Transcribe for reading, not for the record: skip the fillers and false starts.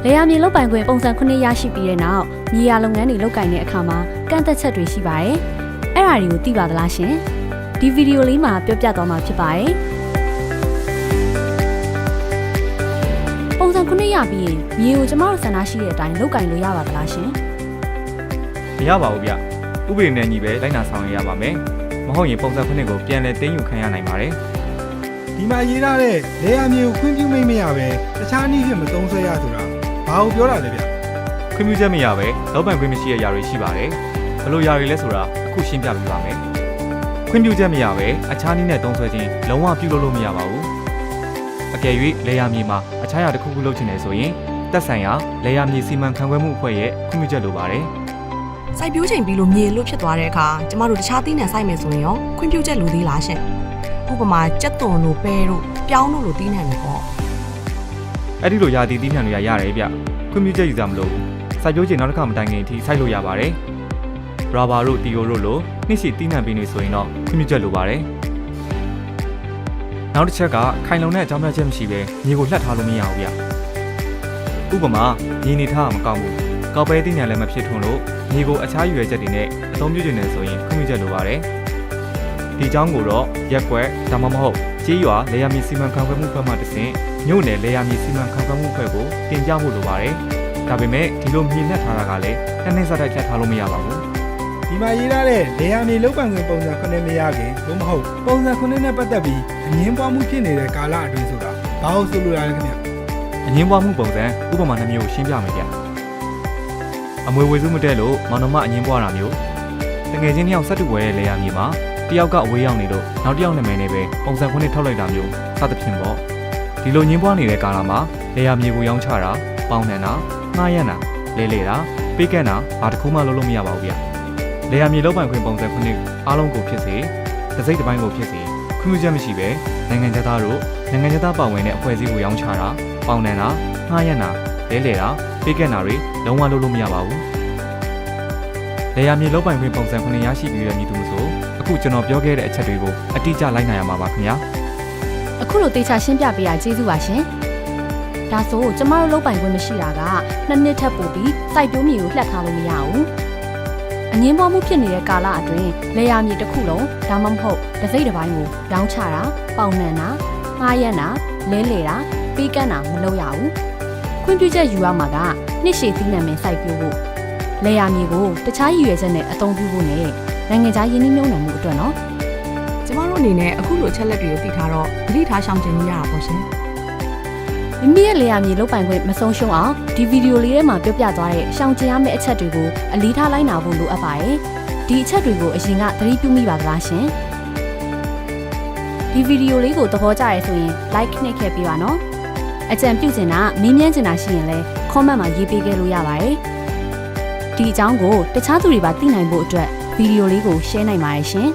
လေယာမြေလုပ်ပိုင်ခွင့်ပုံစံ9ရရှိပြီးတဲ့နောက်မြေယာလုပ်ငန်းတွေလုပ်ကိုင်တဲ့အခါမှာကန့်သက်ချက်တွေရှိပါတယ်။အဲ့ဒါတွေကိုသိပါသလားရှင်။ဒီဗီဒီယိုလေးမှာပြောပြသွားမှာဖြစ်ပါတယ်။ပုံစံ9ရပြီးရင်မြေကိုကျမတို့ဆန္ဒရှိတဲ့အတိုင်းလုပ်ကိုင်လို့ရပါသလားရှင်။မရပါဘူးဗျ။ဥပဒေနဲ့ညီပဲလိုက်နာဆောင်ရွက်ရပါမယ်။မဟုတ်ရင်ပုံစံ9ကိုပြန်လည်သိမ်းယူခံရနိုင်ပါတယ်။ဒီမှာရေးထားတဲ့လေယာမြေကိုခွင့်ပြုမိတ်မရပဲတခြားနည်းဖြင့်မသုံးဆွဲရဆိုတာဘာကိုပြောတာလဲဗျ။ခွင့်ပြုချက်မရပဲလောက်ပိုင်ခွင့်မရှိတဲ့ຢာတွေရှိပါတယ်။ဘယ်လိုຢာတွေလဲဆိုတာအခုရှင်းပြပေးပါမယ်။ခွင့်ပြုချက်မရပဲအခြားနည်းနဲ့သုံးဆွဲခြင်းလုံးဝပြုလုပ်လို့မရပါဘူး။အကယ်၍လေယာမြေမှာအခြားຢာတစ်ခုခုလုပ်ချင်တယ်ဆိုရင်သက်ဆိုင်ရာလေယာမြေစီမံခန့်ခွဲမှုအဖွဲ့ရဲ့ခွင့်ပြုချက်လိုပါတယ်။စိုက်ပျိုးချိန်ပြီးလို့မြေလို့ဖြစ်သွားတဲ့အခါကျမတို့တခြားသီးနှံစိုက်မယ်ဆိုရင်ရောခွင့်ပြုချက်လိုသေးလားရှင်။ဥပမာကြက်သွန်တို့ပဲတို့ပြောင်းတို့လိုသီးနှံတွေပေါ့။အဲ့ဒီလိုຢာသီးနှံတွေကရတယ်ဗျ။ခွင့်ပြုချက်ယူကြမလို့စိုက်ပျိုးချိန်နောက်တစ်ခါမတိုင်ခင်အထိစိုက်လို့ရပါတယ်။ရာဘာတို့တီယိုတို့လိုနှိရှိသီးနှံပင်တွေဆိုရင်တော့ခွင့်ပြုချက်လိုပါတယ်။နောက်တစ်ချက်ကခိုင်လုံတဲ့အကြောင်းပြချက်မရှိဘဲမြေကိုလှက်ထားလို့မရဘူးဗျ။ဥပမာမြေနေထားမကောင်းဘူး။ကောက်ပဲသီးနှံလည်းမဖြစ်ထွန်းလို့မြေကိုအခြားရွယ်ချက်တွေနဲ့အသုံးပြုနေတယ်ဆိုရင်ခွင့်ပြုချက်လိုပါတယ်။ဒီအကြောင်းကိုတော့ရက်ကွက်ဒါမှမဟုတ်ကြေးရွာလေယာမြေစီမံခန့်ခွဲမှုဖွဲ့မှတစ်ဆင့်မြို့နယ်လေယာမြေစီမံခန့်ခွဲမှုဖွဲ့ကိုတင်ပြဖို့လိုပါတယ်။ဒါပေမဲ့ဒီလိုမြေလှက်ထားတာကလည်းနှစ်နှစ်စတိုက်ဖြတ်ထားလို့မရပါဘူး။ဒီမှာရေးထားတဲ့လေယာမြေလုပ်ပိုင်ခွင့်ပုံစံ9မရခင်လို့မဟုတ်ပုံစံ9နဲ့ပတ်သက်ပြီးအငင်းပွားမှုဖြစ်နေတဲ့ကာလအတွင်းဆိုတာဘာလို့ဆိုလိုရလဲခင်ဗျ။အငင်းပွားမှုပုံစံဥပမာနှမျိုးရှင်းပြမယ်ဗျ။အမွေဝေစုမတက်လို့မောင်နှမအငင်းပွားတာမျိုးတငယ်ချင်းတယောက်ဆက်တူဝဲတဲ့လေယာမြေမှာတယောက်ကအဝေးရောက်နေလို့နောက်တယောက်နာမည်နဲ့ပဲပုံစံ9နဲ့ထောက်လိုက်တာမျိုးစသဖြင့်ပေါ့ဒီလိုငင်းပွားနေတဲ့ကာလမှာလေယာမြေကိုရောင်းချတာပေါင်နှံတာငှားရမ်းတာလဲလေတာပေးကမ်းတာဘာတစ်ခုမှလုပ်လို့မရပါဘူးဗျလေယာမြေလုပ်ပိုင်ခွင့်ပုံစံ9အားလုံးကိုဖြစ်စေတစ်စိတ်တစ်ပိုင်းကိုဖြစ်စေခွင့်ပြုချက်မရှိပဲနိုင်ငံသားတို့နိုင်ငံသားပါဝင်တဲ့အဖွဲ့အစည်းကိုရောင်းချတာပေါင်နှံတာငှားရမ်းတာလဲလေတာပေးကမ်းတာတွေလုံးဝလုပ်လို့မရပါဘူးလေယာမြေလုပ်ပိုင်ခွင့်ပုံစံ9ရရှိပြီးရမည်သူမဆိုအခုကျွန်တော်ပြောခဲ့တဲ့အချက်တွေကိုအတိအကျလိုက်နိုင်ရမှာပါခင်ဗျာအခုလိုတေချာရှင်းပြပေးရကျေးဇူးပါရှင်ဒါဆိုကျမတို့လုပ်ပိုင်ခွင့်မရှိတာက2နှစ်ထပ်ပို့ပြီးစိုက်ပျိုးမြေကိုလှက်ထားလို့မရဘူးအငင်းပွားမှုဖြစ်နေတဲ့ကာလအတွင်းလေယာမြေတစ်ခုလုံးဒါမှမဟုတ်တစ်စိတ်တစ်ပိုင်းကိုရောင်းချတာပေါင်နှံတာငှားရမ်းတာလဲလေတာပေးကမ်းတာမလုပ်ရဘူးခွင့်ပြုချက်ယူရမှာကနှစ်ရှည်သီးနှံမယ်စိုက်ပျိုးဖို့လေယာမြေကိုတခြားရည်ရွယ်ချက်နဲ့အသုံးပြုဖို့နဲ့နိုင်ငံခြားယင်းနှိမ့်နှံမှုအတွက်နော်ကျမတို့အနေနဲ့အခုလိုအချက်လက်တွေကိုသိထားတော့သတိထားရှောင်ကျဉ်လို့ရတာပေါ့ရှင်မိမိရဲ့လေယာမြေလုပ်ပိုင်ခွင့်မဆုံးရှုံးအောင်ဒီဗီဒီယိုလေးထဲမှာပြောပြသွားတဲ့ရှောင်ကျဉ်ရမယ့်အချက်တွေကိုအလေးထားလိုက်နာဖို့လိုအပ်ပါတယ်ဒီအချက်တွေကိုအရင်ကသတိပြုမိပါသလားရှင်ဒီဗီဒီယိုလေးကိုသဘောကျရဆိုရင် like နှိပ်ခဲ့ပေးပါနော်အကြံပြုချင်တာမေးမြန်းချင်တာရှိရင်လည်း comment မှာရေးပေးခဲ့လို့ရပါတယ်ဒီအကြောင်းကိုတခြားသူတွေပါသိနိုင်ဖို့အတွက်ဗီဒီယိုလေးကို share နိုင်ပါတယ်ရှင်